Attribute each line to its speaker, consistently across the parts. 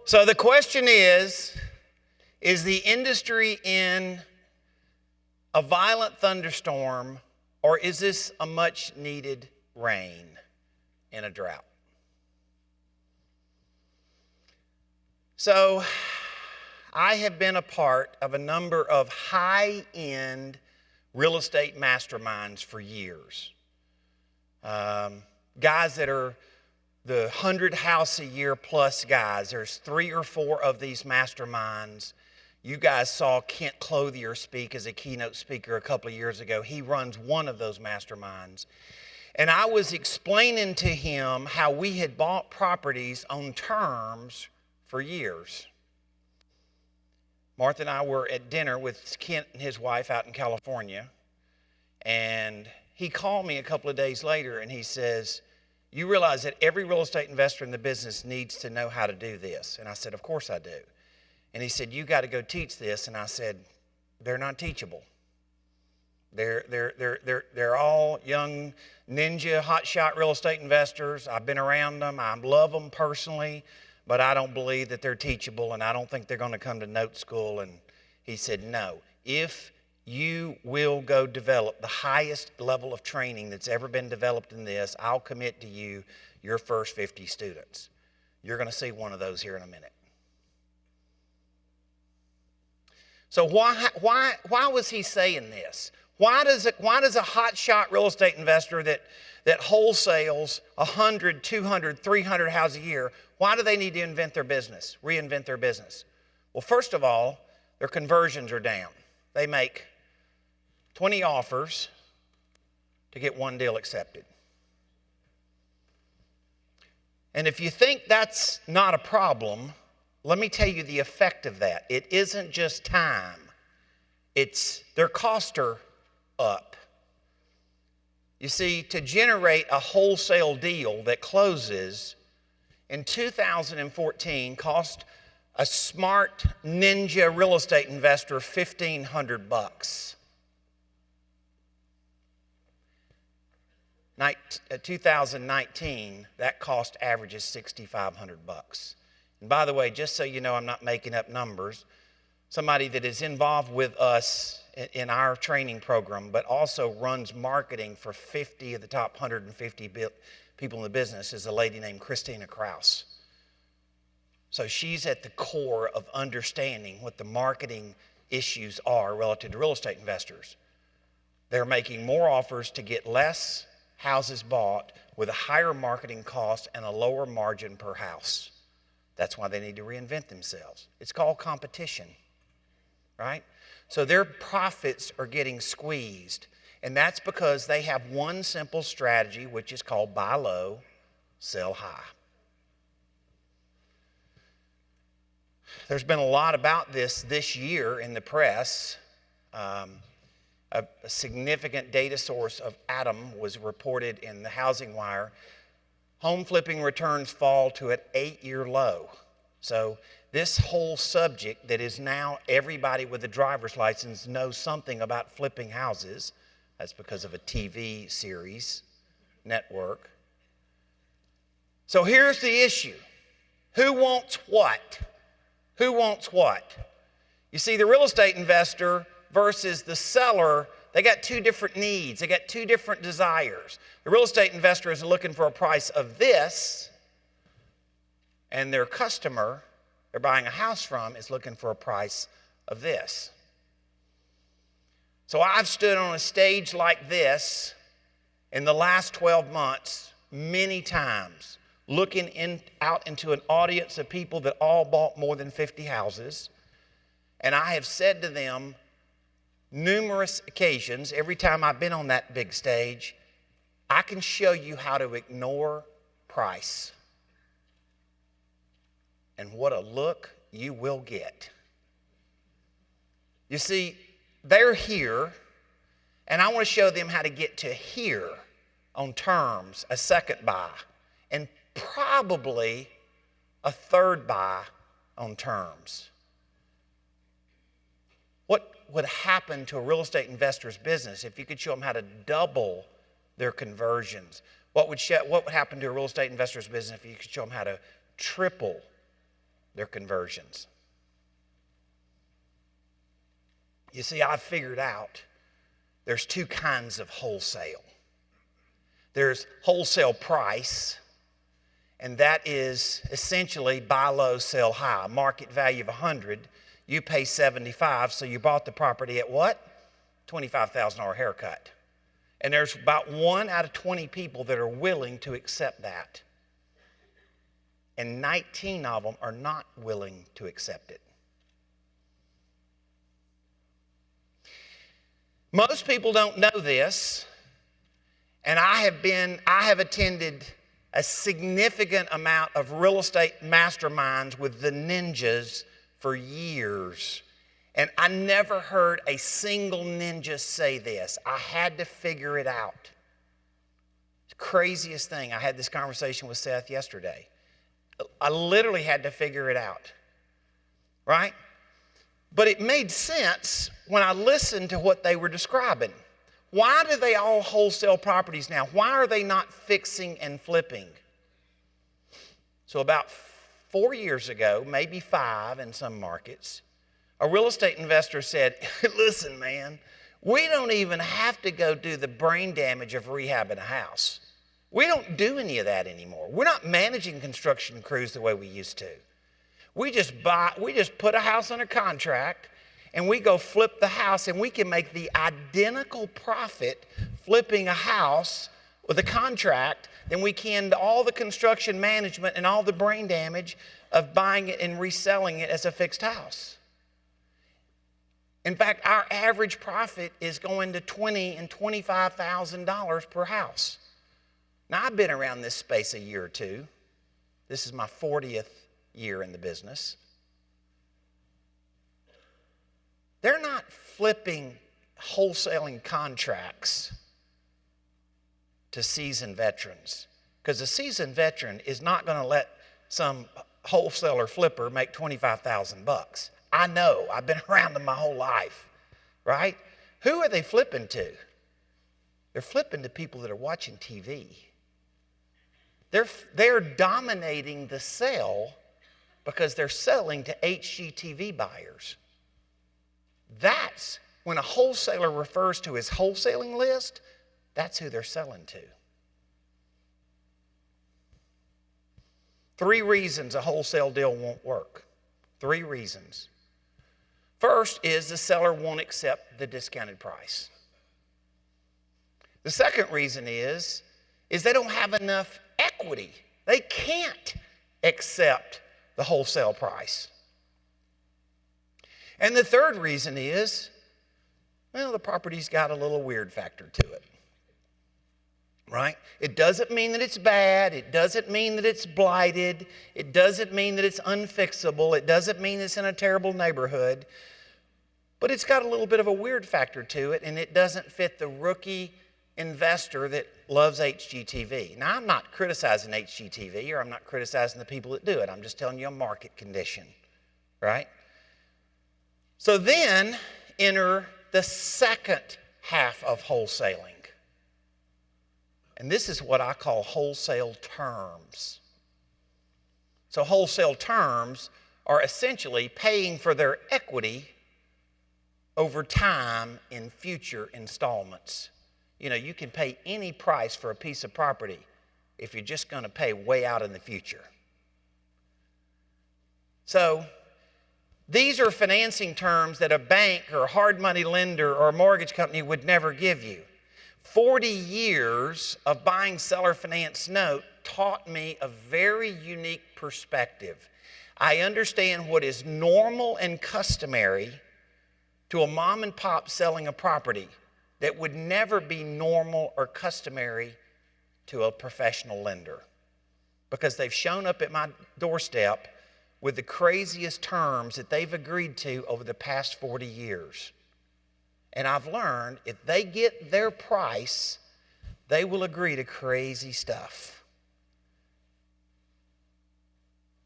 Speaker 1: So the question is the industry in a violent thunderstorm, or is this a much needed rain in a drought? So I have been a part of a number of high-end real estate masterminds for years. Guys that are the 100 house a year plus guys. There's 3 or 4 of these masterminds. You guys saw Kent Clothier speak as a keynote speaker a couple of years ago. He runs one of those masterminds. And I was explaining to him how we had bought properties on terms for years. Martha and I were at dinner with Kent and his wife out in California. And he called me a couple of days later and he says, "You realize that every real estate investor in the business needs to know how to do this?" And I said, "Of course I do." And he said, "You got to go teach this." And I said, "They're not teachable. They're all young ninja hotshot real estate investors. I've been around them. I love them personally, but I don't believe that they're teachable, and I don't think they're going to come to Note School." And he said, "No, if you will go develop the highest level of training that's ever been developed in this, I'll commit to you your first 50 students. You're going to see one of those here in a minute." So why was he saying this? Why does a hotshot real estate investor that wholesales 100, 200, 300 houses a year, why do they need to reinvent their business? Well, first of all, their conversions are down. They make 20 offers to get one deal accepted. And if you think that's not a problem, let me tell you the effect of that. It isn't just time. It's their costs are up. You see, to generate a wholesale deal that closes in 2014 cost a smart ninja real estate investor $1,500. 2019, that cost averages $6,500. And by the way, just so you know, I'm not making up numbers. Somebody that is involved with us in our training program, but also runs marketing for 50 of the top 150 people in the business, is a lady named Christina Kraus. So she's at the core of understanding what the marketing issues are relative to real estate investors. They're making more offers to get less houses bought with a higher marketing cost and a lower margin per house. That's why they need to reinvent themselves. It's called competition, right? So their profits are getting squeezed. And that's because they have one simple strategy, which is called buy low, sell high. There's been a lot about this year in the press. A significant data source of Adam was reported in the Housing Wire. Home flipping returns fall to an 8-year low. So this whole subject that is now everybody with a driver's license knows something about flipping houses. That's because of a TV series network. So here's the issue. Who wants what? Who wants what? You see, the real estate investor versus the seller, they got two different needs. They got two different desires. The real estate investor is looking for a price of this, and their customer they're buying a house from is looking for a price of this. So I've stood on a stage like this in the last 12 months many times, looking out into an audience of people that all bought more than 50 houses. And I have said to them numerous occasions, every time I've been on that big stage, I can show you how to ignore price. And what a look you will get. You see, they're here, and I want to show them how to get to here on terms, a second buy, and probably a third buy on terms. What would happen to a real estate investor's business if you could show them how to double their conversions? What would happen to a real estate investor's business if you could show them how to triple They're conversions. You see, I've figured out there's two kinds of wholesale. There's wholesale price, and that is essentially buy low, sell high. Market value of 100, you pay 75, so you bought the property at what? $25,000 haircut. And there's about 1 out of 20 people that are willing to accept that. And 19 of them are not willing to accept it. Most people don't know this, and I have attended a significant amount of real estate masterminds with the ninjas for years. And I never heard a single ninja say this. I had to figure it out. The craziest thing, I had this conversation with Seth yesterday. I literally had to figure it out, right? But it made sense when I listened to what they were describing. Why do they all wholesale properties now? Why are they not fixing and flipping? So about 4 years ago, maybe 5 in some markets, a real estate investor said, listen, man, we don't even have to go do the brain damage of rehabbing a house. We don't do any of that anymore. We're not managing construction crews the way we used to. We just put a house under contract and we go flip the house, and we can make the identical profit flipping a house with a contract than we can all the construction management and all the brain damage of buying it and reselling it as a fixed house. In fact, our average profit is going to $20,000 and $25,000 per house. Now, I've been around this space a year or two. This is my 40th year in the business. They're not flipping wholesaling contracts to seasoned veterans, because a seasoned veteran is not going to let some wholesaler flipper make $25,000. I know. I've been around them my whole life, right? Who are they flipping to? They're flipping to people that are watching TV. They're dominating the sale because they're selling to HGTV buyers. That's when a wholesaler refers to his wholesaling list, that's who they're selling to. 3 reasons a wholesale deal won't work. 3 reasons. First is the seller won't accept the discounted price. The second reason is they don't have enough equity. They can't accept the wholesale price. And the third reason is, well, the property's got a little weird factor to it, right? It doesn't mean that it's bad. It doesn't mean that it's blighted. It doesn't mean that it's unfixable. It doesn't mean it's in a terrible neighborhood. But it's got a little bit of a weird factor to it, and it doesn't fit the rookie investor that loves HGTV. Now, I'm not criticizing HGTV, or I'm not criticizing the people that do it. I'm just telling you a market condition, right? So then enter the second half of wholesaling. And this is what I call wholesale terms. So wholesale terms are essentially paying for their equity over time in future installments. You know, you can pay any price for a piece of property if you're just going to pay way out in the future. So these are financing terms that a bank or a hard money lender or a mortgage company would never give you. 40 years of buying seller finance note taught me a very unique perspective. I understand what is normal and customary to a mom and pop selling a property that would never be normal or customary to a professional lender, because they've shown up at my doorstep with the craziest terms that they've agreed to over the past 40 years. And I've learned if they get their price, they will agree to crazy stuff.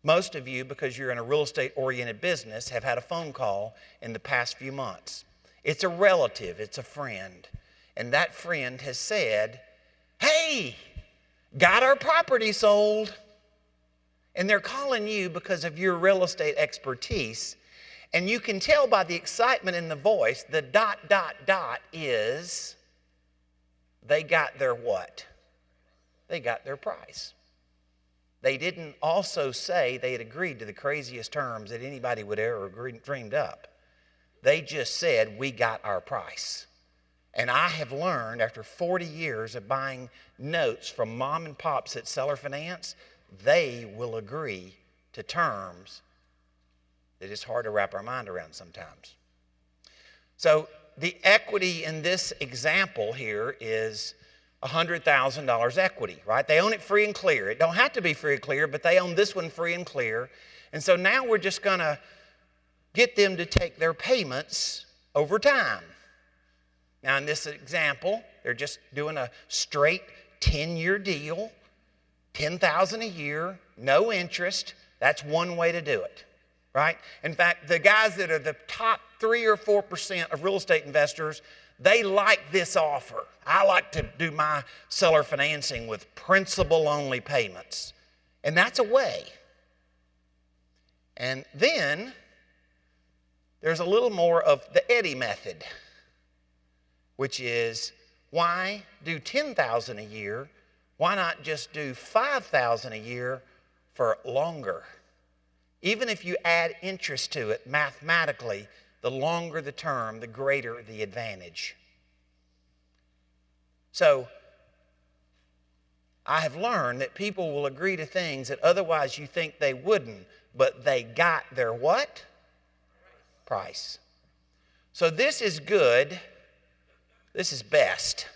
Speaker 1: Most of you, because you're in a real estate-oriented business, have had a phone call in the past few months. It's a relative, it's a friend. And that friend has said, hey, got our property sold. And they're calling you because of your real estate expertise. And you can tell by the excitement in the voice, the ... is they got their what? They got their price. They didn't also say they had agreed to the craziest terms that anybody would ever dreamed up. They just said, we got our price. And I have learned after 40 years of buying notes from mom and pops at Seller Finance, they will agree to terms that it's hard to wrap our mind around sometimes. So the equity in this example here is $100,000 equity, right? They own it free and clear. It don't have to be free and clear, but they own this one free and clear. And so now we're just going to get them to take their payments over time. Now in this example, they're just doing a straight 10-year deal, $10,000 a year, no interest. That's one way to do it, right? In fact, the guys that are the top 3 or 4% of real estate investors, they like this offer. I like to do my seller financing with principal-only payments. And that's a way. And then there's a little more of the Eddie method, which is, why do $10,000 a year? Why not just do $5,000 a year for longer? Even if you add interest to it mathematically, the longer the term, the greater the advantage. So I have learned that people will agree to things that otherwise you think they wouldn't, but they got their what? Price. So this is good. This is best.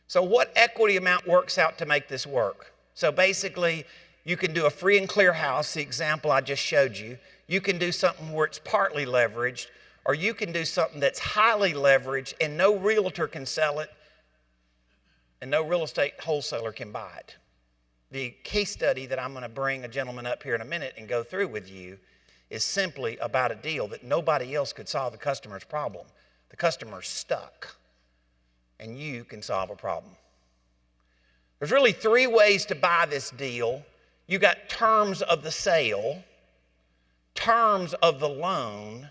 Speaker 1: So what equity amount works out to make this work? So basically, you can do a free and clear house, the example I just showed you. You can do something where it's partly leveraged, or you can do something that's highly leveraged and no realtor can sell it and no real estate wholesaler can buy it. The case study that I'm going to bring a gentleman up here in a minute and go through with you is simply about a deal that nobody else could solve the customer's problem. The customer's stuck, and you can solve a problem. There's really 3 ways to buy this deal. You got terms of the sale, terms of the loan,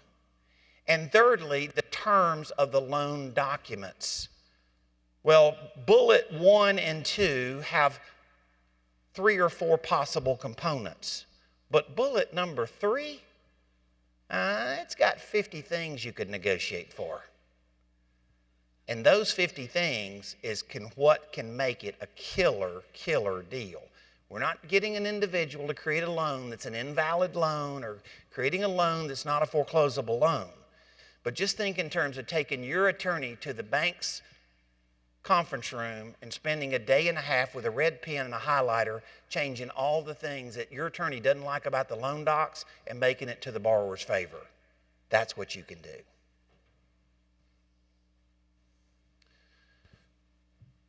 Speaker 1: and thirdly, the terms of the loan documents. Well, bullet 1 and 2 have 3 or 4 possible components. But bullet number 3, it's got 50 things you could negotiate for. And those 50 things is what can make it a killer deal. We're not getting an individual to create a loan that's an invalid loan or creating a loan that's not a foreclosable loan. But just think in terms of taking your attorney to the bank's conference room and spending a day and a half with a red pen and a highlighter, changing all the things that your attorney doesn't like about the loan docs and making it to the borrower's favor. That's what you can do.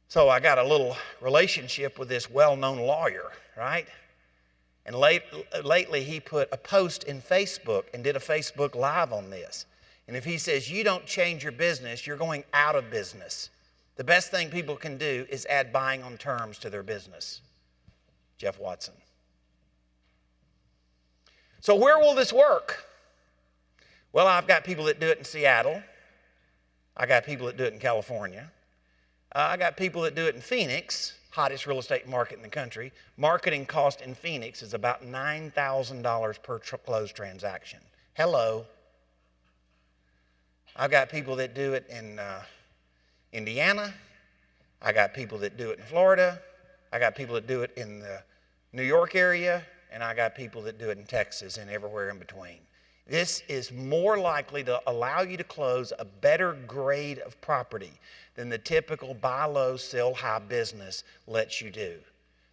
Speaker 1: So I got a little relationship with this well-known lawyer, right? And lately he put a post in Facebook and did a Facebook Live on this. And if he says, you don't change your business, you're going out of business. The best thing people can do is add buying on terms to their business. Jeff Watson. So where will this work? Well, I've got people that do it in Seattle. I got people that do it in California. I got people that do it in Phoenix, hottest real estate market in the country. Marketing cost in Phoenix is about $9,000 per closed transaction. Hello. I've got people that do it in Indiana. I got people that do it in Florida. I got people that do it in the New York area. And I got people that do it in Texas and everywhere in between. This is more likely to allow you to close a better grade of property than the typical buy low, sell high business lets you do.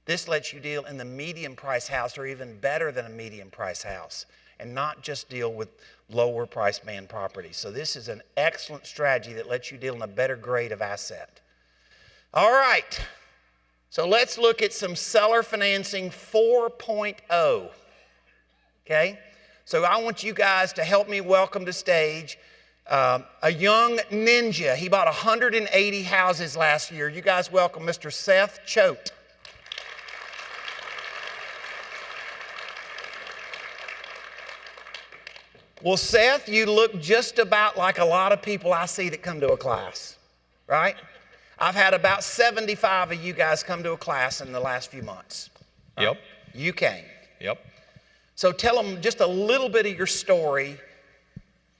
Speaker 1: This lets you deal in the medium price house or even better than a medium price house and not just deal with lower price band properties. So this is an excellent strategy that lets you deal in a better grade of asset. All right, so let's look at some seller financing 4.0, okay? So I want you guys to help me welcome to stage A young ninja. He bought 180 houses last year. You guys welcome Mr. Seth Choate. Well, Seth, you look just about like a lot of people I see that come to a class, right? I've had about 75 of you guys come to a class in the last few months. Right?
Speaker 2: Yep.
Speaker 1: You came.
Speaker 2: Yep.
Speaker 1: So tell them just a little bit of your story.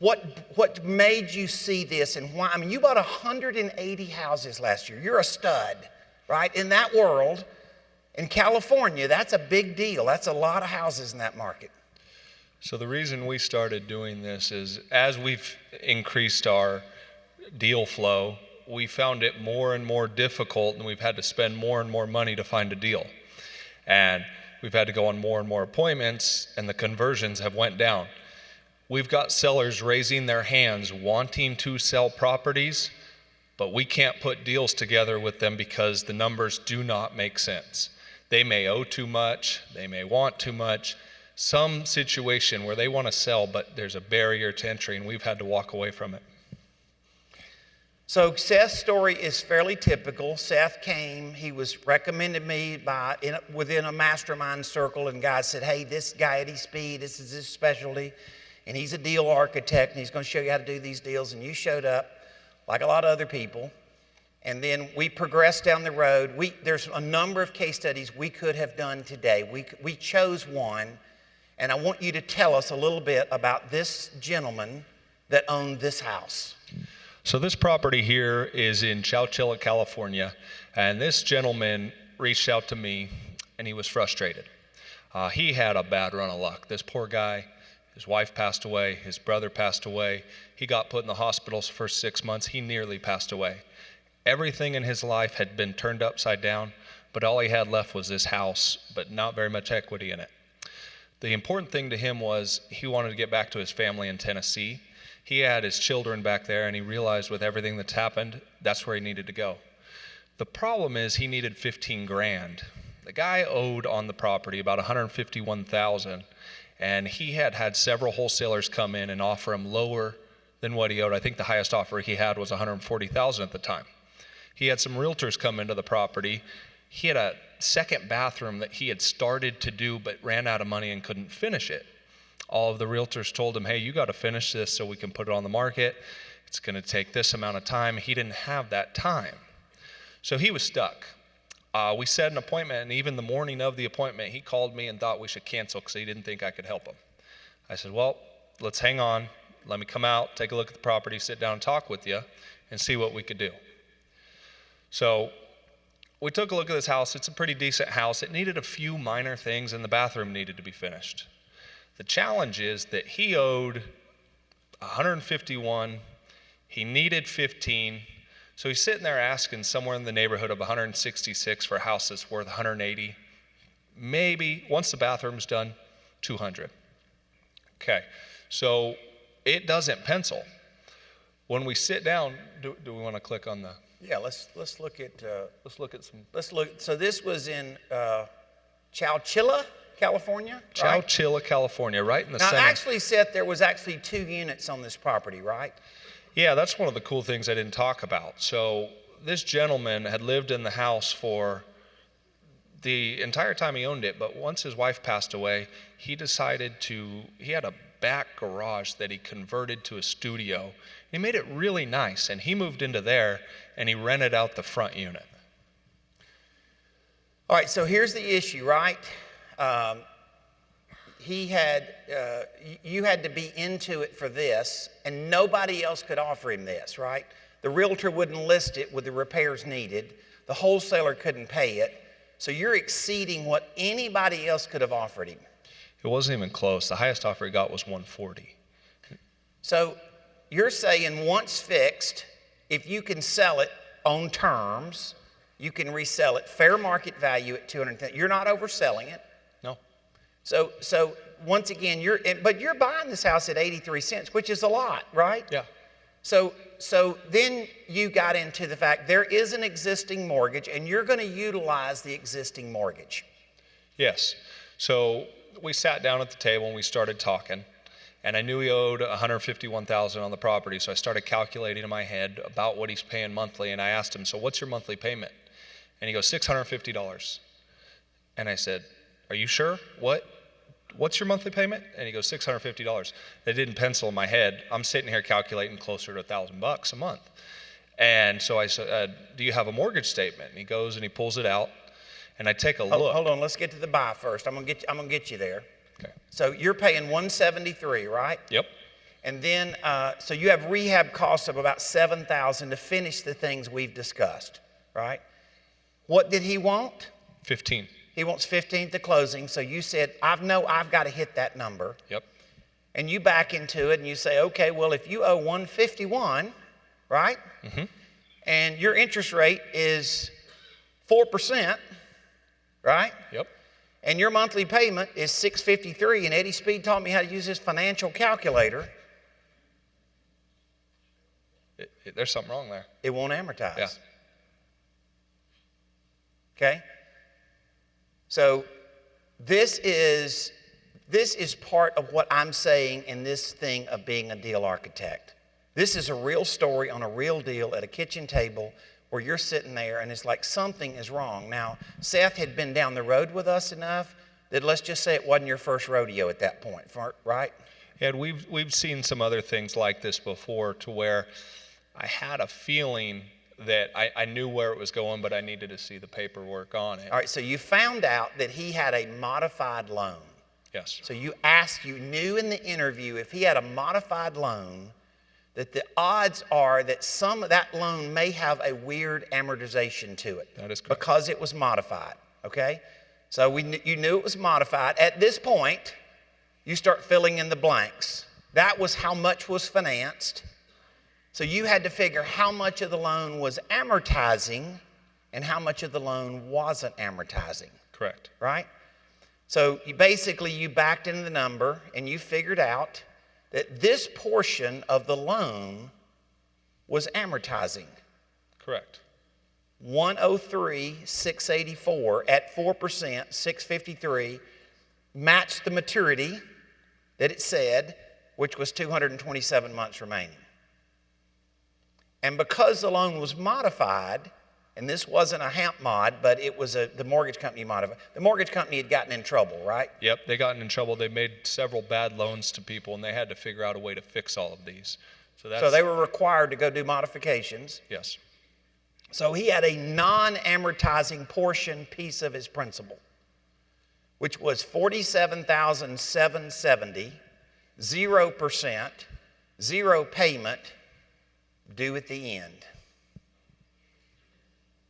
Speaker 1: What made you see this and why? I mean, you bought 180 houses last year. You're a stud, right? In that world, in California, that's a big deal. That's a lot of houses in that market.
Speaker 2: So the reason we started doing this is as we've increased our deal flow, we found it more and more difficult, and we've had to spend more and more money to find a deal. And we've had to go on more and more appointments, and the conversions have went down. We've got sellers raising their hands wanting to sell properties, but we can't put deals together with them because the numbers do not make sense. They may owe too much, they may want too much, some situation where they want to sell, but there's a barrier to entry, and we've had to walk away from it.
Speaker 1: So Seth's story is fairly typical. Seth came, he was recommended me within a mastermind circle, and guys said, hey, this guy Eddie Speed, this is his specialty, and he's a deal architect, and he's going to show you how to do these deals. And you showed up like a lot of other people, and then we progressed down the road. There's a number of case studies we could have done today. We chose one, and I want you to tell us a little bit about this gentleman that owned this house.
Speaker 2: So this property here is in Chowchilla, California, and this gentleman reached out to me, and he was frustrated. He had a bad run of luck. This poor guy, his wife passed away, his brother passed away. He got put in the hospitals for 6 months. He nearly passed away. Everything in his life had been turned upside down, but all he had left was this house, but not very much equity in it. The important thing to him was he wanted to get back to his family in Tennessee. He had his children back there, and he realized with everything that's happened, that's where he needed to go. The problem is he needed 15 grand. The guy owed on the property about 151,000, and he had several wholesalers come in and offer him lower than what he owed. I think the highest offer he had was 140,000 at the time. He had some realtors come into the property. He had a second bathroom that he had started to do but ran out of money and couldn't finish it. All of the realtors told him, hey, you got to finish this so we can put it on the market. It's going to take this amount of time. He didn't have that time. So he was stuck. We set an appointment, and even the morning of the appointment, he called me and thought we should cancel because he didn't think I could help him. I said, well, let's hang on. Let me come out, take a look at the property, sit down and talk with you, and see what we could do. So we took a look at this house. It's a pretty decent house. It needed a few minor things, and the bathroom needed to be finished. The challenge is that he owed 151, he needed 15, so he's sitting there asking somewhere in the neighborhood of 166 for a house that's worth 180, maybe, once the bathroom's done, 200. Okay, so it doesn't pencil. When we sit down, do we want to click on the?
Speaker 1: Yeah, let's look at
Speaker 2: some.
Speaker 1: So this was in Chowchilla, California? Right?
Speaker 2: Chowchilla, California, right in the center.
Speaker 1: Now, actually, Seth, there was actually 2 units on this property, right?
Speaker 2: Yeah, that's one of the cool things I didn't talk about. So this gentleman had lived in the house for the entire time he owned it, but once his wife passed away, he had a back garage that he converted to a studio. He made it really nice, and he moved into there, and he rented out the front unit.
Speaker 1: All right, so here's the issue, right? You had to be into it for this, and nobody else could offer him this, right? The realtor wouldn't list it with the repairs needed. The wholesaler couldn't pay it. So you're exceeding what anybody else could have offered him.
Speaker 2: It wasn't even close. The highest offer he got was 140. So
Speaker 1: you're saying once fixed, if you can sell it on terms, you can resell it fair market value at $210,000. You're not overselling it.
Speaker 2: No.
Speaker 1: So once again, but you're buying this house at 83 cents, which is a lot, right?
Speaker 2: Yeah.
Speaker 1: So then you got into the fact there is an existing mortgage, and you're going to utilize the existing mortgage.
Speaker 2: Yes. So we sat down at the table and we started talking, And I knew he owed $151,000 on the property, so I started calculating in my head about what he's paying monthly, and I asked him, so what's your monthly payment? And he goes, $650. And I said, are you sure? What's your monthly payment? And he goes, $650. That didn't pencil in my head. I'm sitting here calculating closer to $1,000 a month. And so I said, do you have a mortgage statement? And he goes and he pulls it out, and I take a look.
Speaker 1: Hold on, let's get to the buy first. I'm gonna get you there.
Speaker 2: Okay.
Speaker 1: So you're paying $173, right?
Speaker 2: Yep.
Speaker 1: And then, so you have rehab costs of about $7,000 to finish the things we've discussed, right? What did he want?
Speaker 2: 15.
Speaker 1: He wants 15 to closing. So you said, I've got to hit that number.
Speaker 2: Yep.
Speaker 1: And you back into it and you say, okay, well, if you owe 151, right?
Speaker 2: Mm-hmm.
Speaker 1: And your interest rate is 4%, right?
Speaker 2: Yep.
Speaker 1: And your monthly payment is $653, and Eddie Speed taught me how to use his financial calculator.
Speaker 2: There's something wrong there.
Speaker 1: It won't amortize.
Speaker 2: Yeah.
Speaker 1: Okay? So this is part of what I'm saying in this thing of being a deal architect. This is a real story on a real deal at a kitchen table where you're sitting there and it's like something is wrong. Now, Seth had been down the road with us enough that let's just say it wasn't your first rodeo at that point, right?
Speaker 2: And we've seen some other things like this before to where I had a feeling that I knew where it was going, but I needed to see the paperwork on it.
Speaker 1: All right, so you found out that he had a modified loan.
Speaker 2: Yes.
Speaker 1: So you knew in the interview if he had a modified loan, that the odds are that some of that loan may have a weird amortization to it.
Speaker 2: That is correct.
Speaker 1: Because it was modified, okay? So you knew it was modified. At this point, you start filling in the blanks. That was how much was financed. So you had to figure how much of the loan was amortizing and how much of the loan wasn't amortizing.
Speaker 2: Correct.
Speaker 1: Right? So you backed into the number and you figured out that this portion of the loan was amortizing.
Speaker 2: Correct.
Speaker 1: 103,684 at 4%, 653 matched the maturity that it said, which was 227 months remaining. And because the loan was modified, and this wasn't a HAMP mod, but it was the mortgage company modified. The mortgage company had gotten in trouble, right?
Speaker 2: Yep, they gotten in trouble. They made several bad loans to people, and they had to figure out a way to fix all of these. So
Speaker 1: they were required to go do modifications.
Speaker 2: Yes.
Speaker 1: So he had a non-amortizing portion piece of his principal, which was $47,770, 0%, 0 payment, due at the end.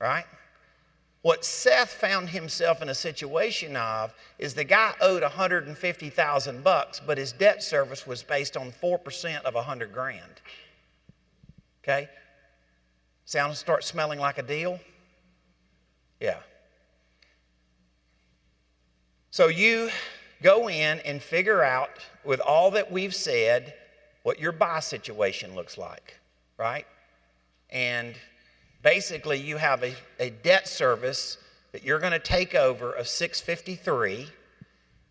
Speaker 1: Right? What Seth found himself in a situation of is the guy owed $150,000, but his debt service was based on 4% of $100,000. Okay? Start smelling like a deal? Yeah. So you go in and figure out, with all that we've said, what your buy situation looks like, right? And basically, you have a debt service that you're going to take over of $653,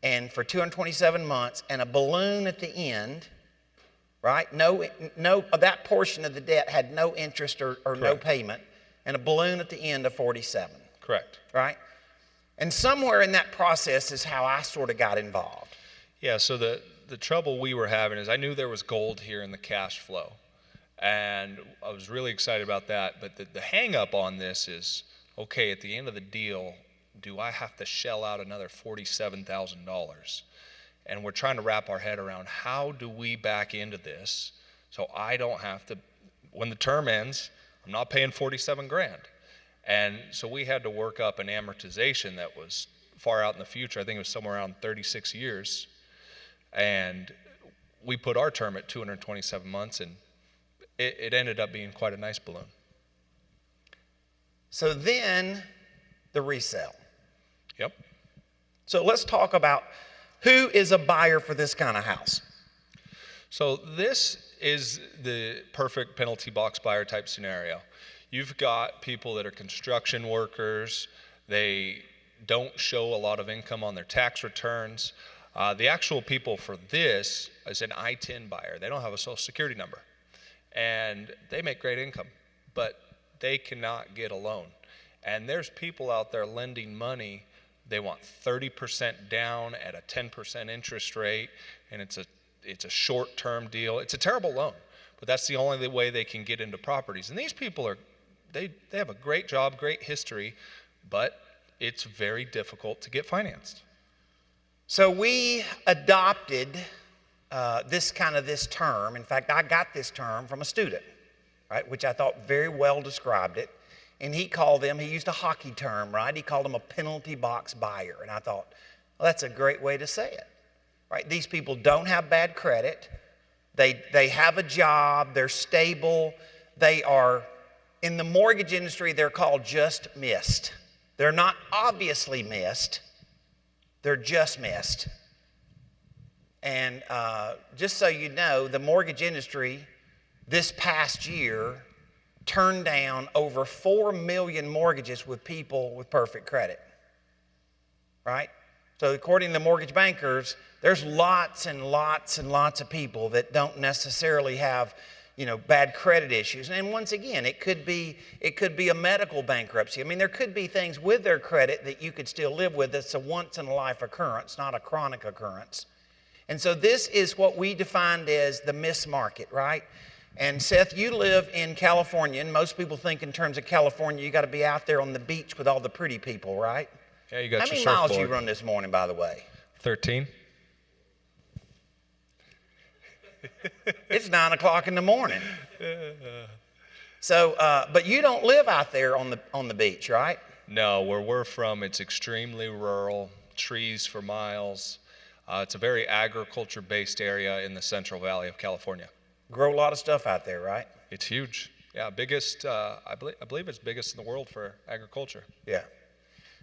Speaker 1: and for 227 months, and a balloon at the end, right? No, that portion of the debt had no interest or no payment, and a balloon at the end of 47.
Speaker 2: Correct.
Speaker 1: Right? And somewhere in that process is how I sort of got involved.
Speaker 2: Yeah. So the trouble we were having is I knew there was gold here in the cash flow. And I was really excited about that. But the hang up on this is, okay, at the end of the deal, do I have to shell out another $47,000? And we're trying to wrap our head around how do we back into this so I don't have to, when the term ends, I'm not paying $47,000. And so we had to work up an amortization that was far out in the future. I think it was somewhere around 36 years. And we put our term at 227 months, and it ended up being quite a nice balloon.
Speaker 1: So then the resale.
Speaker 2: Yep.
Speaker 1: So let's talk about who is a buyer for this kind of house.
Speaker 2: So this is the perfect penalty box buyer type scenario. You've got people that are construction workers. They don't show a lot of income on their tax returns. The actual people for this is an I-10 buyer. They don't have a social security number. And they make great income, but they cannot get a loan. And there's people out there lending money. They want 30% down at a 10% interest rate, and it's a short-term deal. It's a terrible loan, but that's the only way they can get into properties. And these people they have a great job, great history, but it's very difficult to get financed.
Speaker 1: So we adopted this term. In fact, I got this term from a student, right, which I thought very well described it. And he used a hockey term, right? He called them a penalty box buyer. And I thought, well, that's a great way to say it, right? These people don't have bad credit. They have a job. They're stable. They are, in the mortgage industry, they're called just missed. They're not obviously missed. They're just missed. And just so you know, the mortgage industry this past year turned down over 4 million mortgages with people with perfect credit, right? So according to the mortgage bankers, there's lots and lots and lots of people that don't necessarily have, bad credit issues. And once again, it could be a medical bankruptcy. I mean, there could be things with their credit that you could still live with. It's a once-in-a-life occurrence, not a chronic occurrence. And so this is what we defined as the miss market, right? And Seth, you live in California, and most people think in terms of California, you got to be out there on the beach with all the pretty people, right?
Speaker 2: Yeah, you got your surfboard.
Speaker 1: How many miles you run this morning, by the way?
Speaker 2: 13.
Speaker 1: It's 9 o'clock in the morning. So, but you don't live out there on the beach, right?
Speaker 2: No, where we're from, it's extremely rural, trees for miles. It's a very agriculture-based area in the Central Valley of California.
Speaker 1: Grow a lot of stuff out there, right?
Speaker 2: It's huge. Yeah, biggest. I believe it's biggest in the world for agriculture.
Speaker 1: Yeah.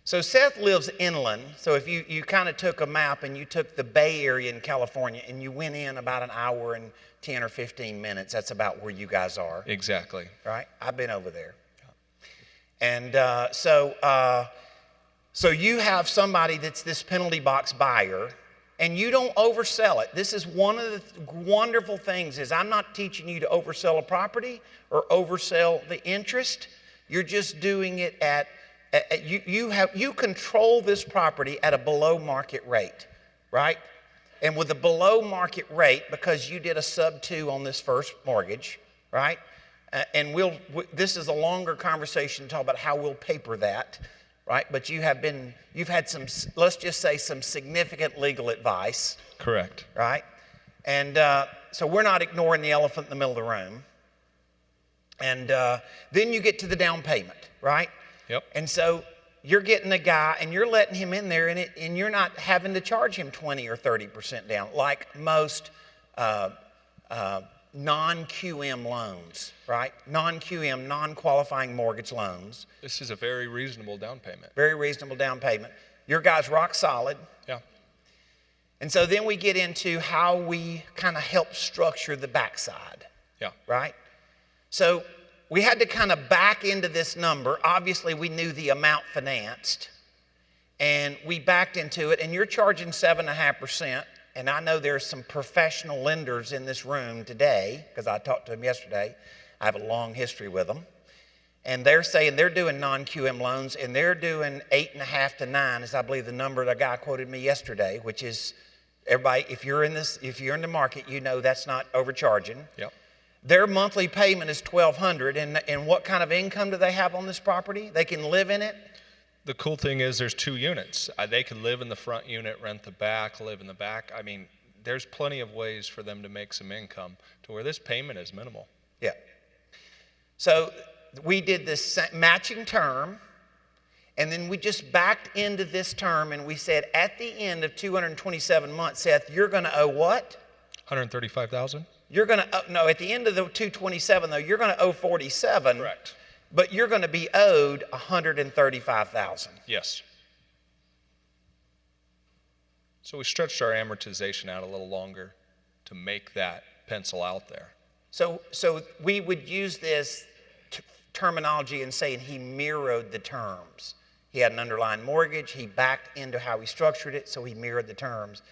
Speaker 1: So Seth lives inland. So if you kind of took a map and you took the Bay Area in California and you went in about an hour and 10 or 15 minutes, that's about where you guys are.
Speaker 2: Exactly.
Speaker 1: Right? I've been over there. And so you have somebody that's this penalty box buyer, and you don't oversell it. This is one of the wonderful things is I'm not teaching you to oversell a property or oversell the interest. You're just doing it you control this property at a below market rate, right? And with a below market rate, because you did a sub 2 on this first mortgage, right? And this is a longer conversation to talk about how we'll paper that, right? But you've had some, let's just say, some significant legal advice.
Speaker 2: Correct.
Speaker 1: Right? And so we're not ignoring the elephant in the middle of the room. And then you get to the down payment, right?
Speaker 2: Yep.
Speaker 1: And so you're getting a guy and you're letting him in there and you're not having to charge him 20 or 30% down like most non-QM loans, right? Non-QM, non-qualifying mortgage loans.
Speaker 2: This is a very reasonable down payment.
Speaker 1: Very reasonable down payment. Your guy's rock solid.
Speaker 2: Yeah.
Speaker 1: And so then we get into how we kind of help structure the backside.
Speaker 2: Yeah.
Speaker 1: Right? So we had to kind of back into this number. Obviously, we knew the amount financed, and we backed into it, and you're charging 7.5%. And I know there's some professional lenders in this room today, because I talked to them yesterday. I have a long history with them. And they're saying they're doing non-QM loans, and they're doing 8.5 to 9, is I believe the number the guy quoted me yesterday, which is, everybody, if you're in the market, you know that's not overcharging.
Speaker 2: Yep.
Speaker 1: Their monthly payment is $1,200, and what kind of income do they have on this property? They can live in it?
Speaker 2: The cool thing is there's 2 units. They could live in the front unit, rent the back, live in the back. I mean, there's plenty of ways for them to make some income to where this payment is minimal.
Speaker 1: Yeah. So we did this matching term, and then we just backed into this term, and we said at the end of 227 months, Seth, you're going to owe what?
Speaker 2: $135,000?
Speaker 1: You're going to no, at the end of the 227 though, you're going to owe 47.
Speaker 2: Correct.
Speaker 1: But you're going to be owed $135,000.
Speaker 2: Yes. So we stretched our amortization out a little longer to make that pencil out there.
Speaker 1: So we would use this terminology in saying he mirrored the terms. He had an underlying mortgage. He backed into how he structured it, so he mirrored the terms.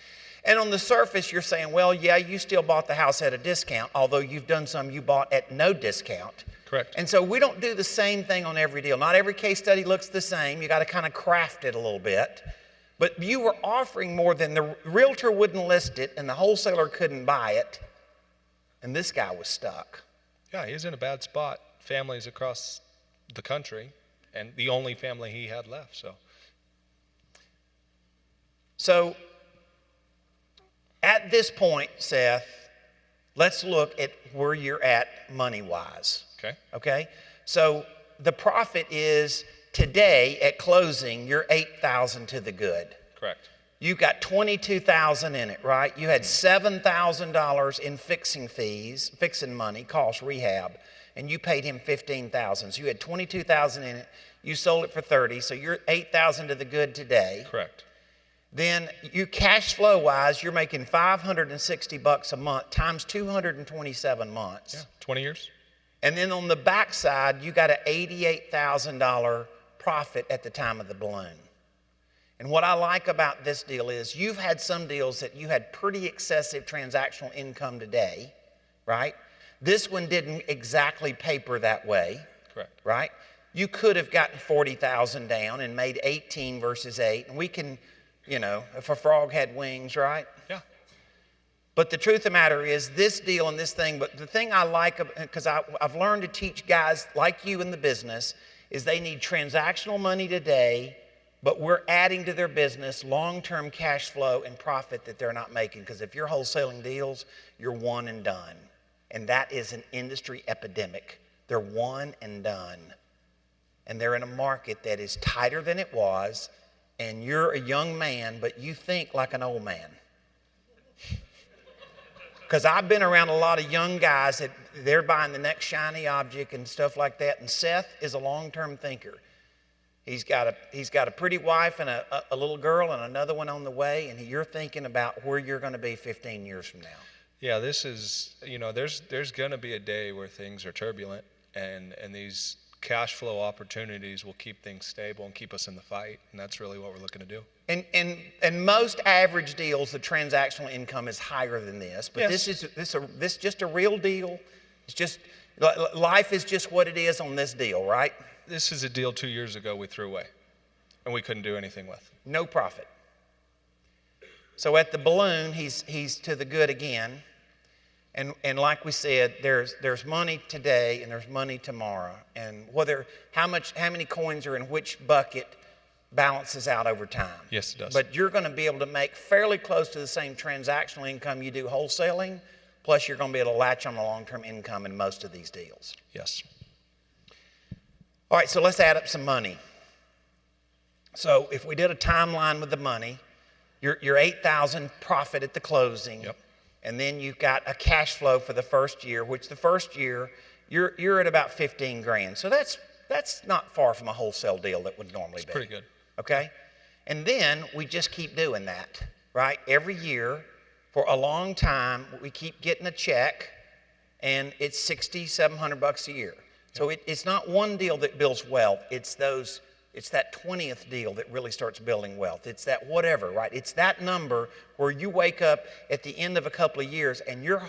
Speaker 1: And on the surface, you're saying, well, yeah, you still bought the house at a discount, although you've done some you bought at no discount.
Speaker 2: Correct.
Speaker 1: And so we don't do the same thing on every deal. Not every case study looks the same. You got to kind of craft it a little bit. But you were offering more than the realtor wouldn't list it, and the wholesaler couldn't buy it, and this guy was stuck.
Speaker 2: Yeah, he's in a bad spot. Families across the country, and the only family he had left.
Speaker 1: So at this point, Seth, let's look at where you're at money-wise. Okay? So the profit is today at closing, you're $8,000 to the good.
Speaker 2: Correct.
Speaker 1: You got $22,000 in it, right? You had $7,000 in fixing fees, fixing money, cost rehab, and you paid him $15,000. So you had $22,000 in it. You sold it for $30,000, so you're $8,000 to the good today.
Speaker 2: Correct.
Speaker 1: Then you cash flow wise, you're making $560 a month times 227 months.
Speaker 2: Yeah, 20 years.
Speaker 1: And then on the backside, you got an $88,000 profit at the time of the balloon. And what I like about this deal is you've had some deals that you had pretty excessive transactional income today, right? This one didn't exactly paper that way.
Speaker 2: Correct.
Speaker 1: Right? You could have gotten 40,000 down and made 18 versus 8. And we can, if a frog had wings, right?
Speaker 2: Yeah.
Speaker 1: But the truth of the matter is this deal and this thing, but the thing I like, because I've learned to teach guys like you in the business, is they need transactional money today, but we're adding to their business long-term cash flow and profit that they're not making. Because if you're wholesaling deals, you're one and done. And that is an industry epidemic. They're one and done. And they're in a market that is tighter than it was, and you're a young man, but you think like an old man. Because I've been around a lot of young guys that they're buying the next shiny object and stuff like that, and Seth is a long-term thinker. He's got a pretty wife and a little girl and another one on the way, and you're thinking about where you're going to be 15 years from now.
Speaker 2: Yeah, this is, there's going to be a day where things are turbulent, and these cash flow opportunities will keep things stable and keep us in the fight, and that's really what we're looking to do. And most average deals, the transactional income is higher than this, but yes.
Speaker 1: this is just a real deal. It's just life is just what it is on this deal, right?
Speaker 2: This is a deal 2 years ago we threw away, and we couldn't do anything with.
Speaker 1: No profit. So at the balloon, he's to the good again. And like we said, there's money today and there's money tomorrow. And how many coins are in which bucket balances out over time.
Speaker 2: Yes, it does.
Speaker 1: But you're going to be able to make fairly close to the same transactional income you do wholesaling, plus you're going to be able to latch on the long-term income in most of these deals.
Speaker 2: Yes.
Speaker 1: All right, so let's add up some money. So if we did a timeline with the money, your $8,000 profit at the closing.
Speaker 2: Yep.
Speaker 1: And then you've got a cash flow for the first year, which the first year you're at about 15 grand. So that's not far from a wholesale deal that would normally be.
Speaker 2: Pretty good.
Speaker 1: Okay? And then we just keep doing that, right? Every year for a long time, we keep getting a check, and it's $6,700 a year. Yep. So it's not one deal that builds wealth. It's that 20th deal that really starts building wealth. It's that whatever, right? It's that number where you wake up at the end of a couple of years and your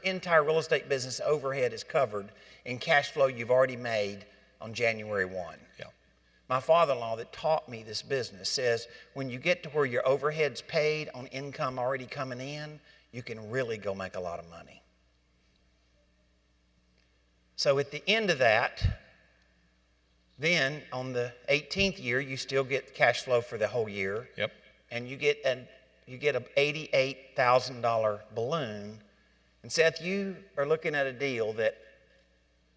Speaker 1: entire real estate business overhead is covered in cash flow you've already made on January 1.
Speaker 2: Yeah.
Speaker 1: My father-in-law that taught me this business says when you get to where your overhead's paid on income already coming in, you can really go make a lot of money. So at the end of that, then on the 18th year, you still get cash flow for the whole year.
Speaker 2: Yep.
Speaker 1: And you get an $88,000 balloon. And Seth, you are looking at a deal that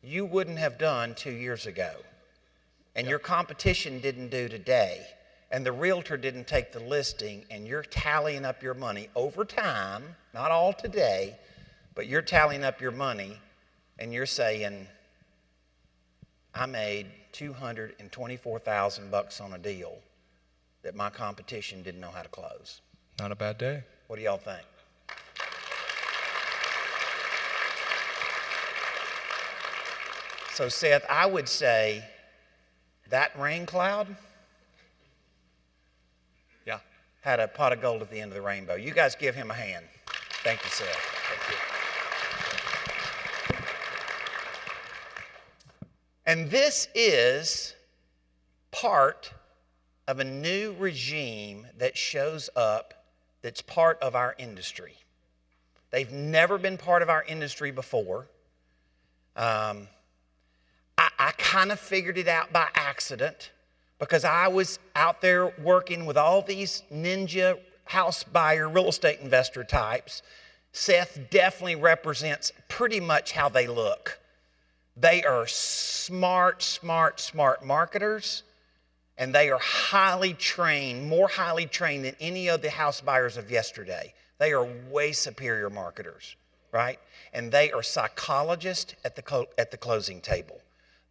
Speaker 1: you wouldn't have done 2 years ago. And your competition didn't do today. And the realtor didn't take the listing, and you're tallying up your money over time, not all today, but you're tallying up your money, and you're saying, I made $224,000 on a deal that my competition didn't know how to close.
Speaker 2: Not a bad day.
Speaker 1: What do y'all think? So Seth, I would say that rain cloud
Speaker 2: Yeah.
Speaker 1: had a pot of gold at the end of the rainbow. You guys give him a hand. Thank you, Seth.
Speaker 2: Thank you.
Speaker 1: And this is part of a new regime that shows up that's part of our industry. They've never been part of our industry before. I kind of figured it out by accident because I was out there working with all these ninja house buyer, real estate investor types. Seth definitely represents pretty much how they look. They are smart marketers, and they are highly trained, more highly trained than any of the house buyers of yesterday. They are way superior marketers, right? And they are psychologists at the closing table.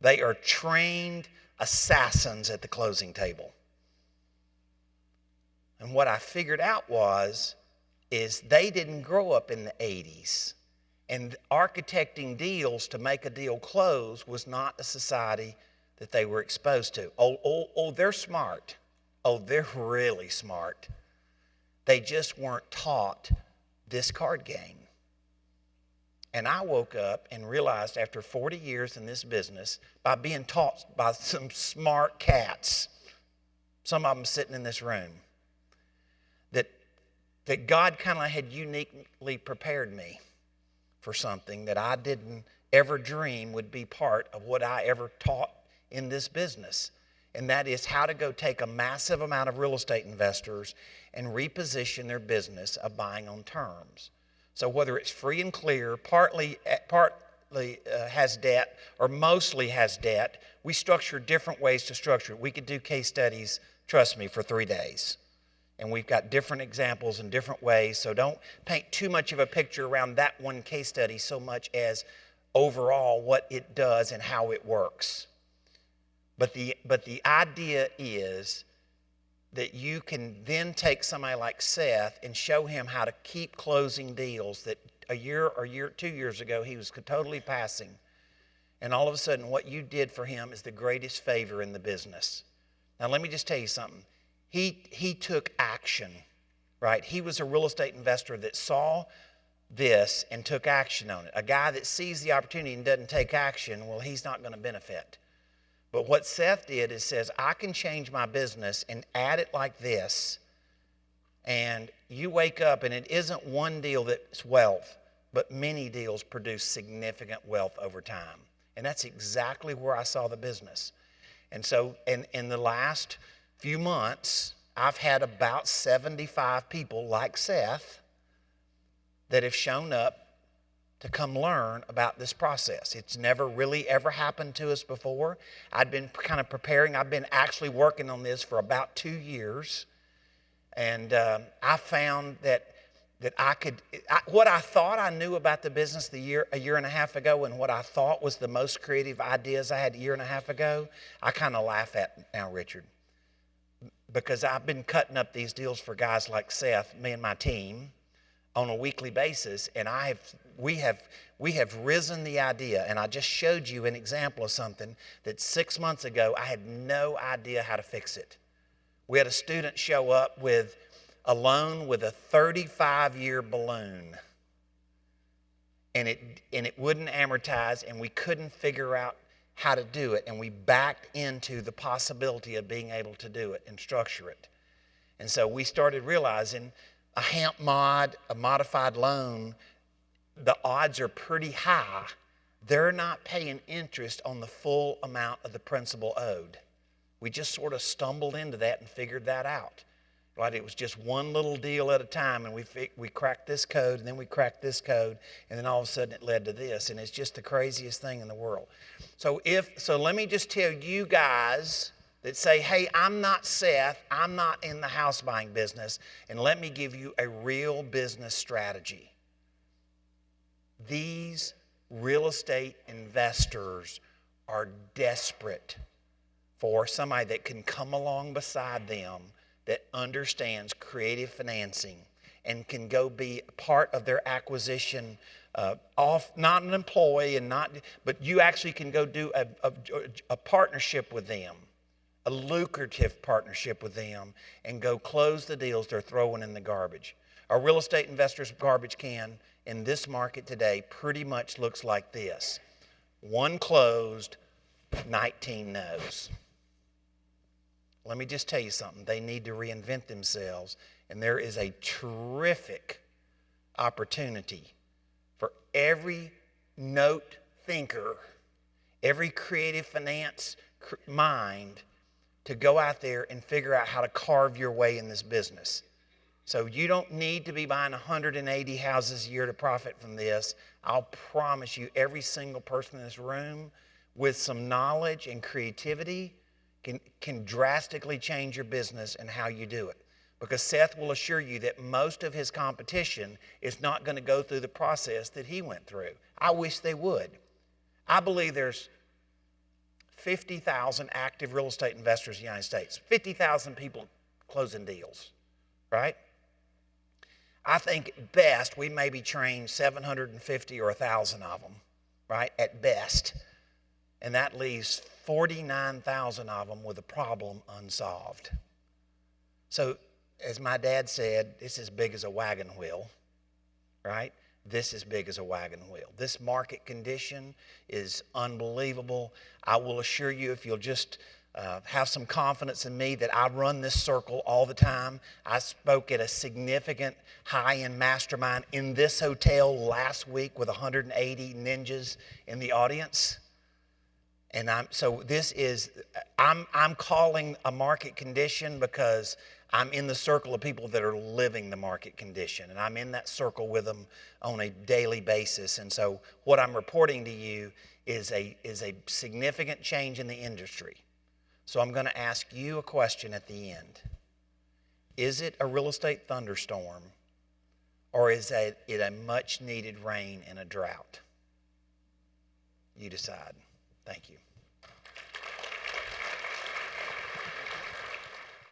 Speaker 1: They are trained assassins at the closing table. And what I figured out is they didn't grow up in the 80s. And architecting deals to make a deal close was not a society that they were exposed to. Oh, they're smart. Oh, they're really smart. They just weren't taught this card game. And I woke up and realized after 40 years in this business, by being taught by some smart cats, some of them sitting in this room, that God kind of had uniquely prepared me for something that I didn't ever dream would be part of what I ever taught in this business. And that is how to go take a massive amount of real estate investors and reposition their business of buying on terms. So whether it's free and clear, partly has debt, or mostly has debt, we structure different ways to structure it. We could do case studies, trust me, for 3 days. And we've got different examples in different ways, so don't paint too much of a picture around that one case study so much as overall what it does and how it works. But the idea is that you can then take somebody like Seth and show him how to keep closing deals that a year or 2 years ago he was totally passing. And all of a sudden what you did for him is the greatest favor in the business. Now let me just tell you something. He took action, right? He was a real estate investor that saw this and took action on it. A guy that sees the opportunity and doesn't take action, well, he's not going to benefit. But what Seth did is says, I can change my business and add it like this. And you wake up and it isn't one deal that's wealth, but many deals produce significant wealth over time. And that's exactly where I saw the business. And so in the last few months, I've had about 75 people like Seth that have shown up to come learn about this process. It's never really ever happened to us before. I'd been kind of preparing. I've been actually working on this for about 2 years. And I found that what I thought I knew about the business a year and a half ago, and what I thought was the most creative ideas I had a year and a half ago, I kind of laugh at now, Richard. Because I've been cutting up these deals for guys like Seth, me and my team, on a weekly basis, and we have risen the idea. And I just showed you an example of something that 6 months ago I had no idea how to fix it. We had a student show up with a loan with a 35-year balloon, and it wouldn't amortize, and we couldn't figure out how to do it, and we backed into the possibility of being able to do it and structure it. And so we started realizing a HAMP mod, a modified loan, the odds are pretty high. They're not paying interest on the full amount of the principal owed. We just sort of stumbled into that and figured that out. Right? It was just one little deal at a time, and we cracked this code, and then we cracked this code, and then all of a sudden it led to this, and it's just the craziest thing in the world. So let me just tell you guys that say, hey, I'm not Seth, I'm not in the house buying business, and let me give you a real business strategy. These real estate investors are desperate for somebody that can come along beside them that understands creative financing and can go be part of their acquisition, not an employee, but you actually can go do a partnership with them a lucrative partnership with them, and go close the deals they're throwing in the garbage. A real estate investor's garbage can in this market today pretty much looks like this. 1 closed, 19 no's. Let me just tell you something. They need to reinvent themselves, and there is a terrific opportunity for every note thinker, every creative finance mind to go out there and figure out how to carve your way in this business. So you don't need to be buying 180 houses a year to profit from this. I'll promise you, every single person in this room with some knowledge and creativity can drastically change your business and how you do it. Because Seth will assure you that most of his competition is not going to go through the process that he went through. I wish they would. I believe there's 50,000 active real estate investors in the United States, 50,000 people closing deals, right? I think at best we maybe train 750 or 1,000 of them, right, at best. And that leaves 49,000 of them with a problem unsolved. So, as my dad said, this is big as a wagon wheel, right? This is big as a wagon wheel. This market condition is unbelievable. I will assure you, if you'll just have some confidence in me, that I run this circle all the time. I spoke at a significant high-end mastermind in this hotel last week with 180 ninjas in the audience. And I'm calling a market condition because I'm in the circle of people that are living the market condition, and I'm in that circle with them on a daily basis. And so what I'm reporting to you is a significant change in the industry. So I'm going to ask you a question at the end. Is it a real estate thunderstorm, or is it a much needed rain in a drought? You decide. Thank you.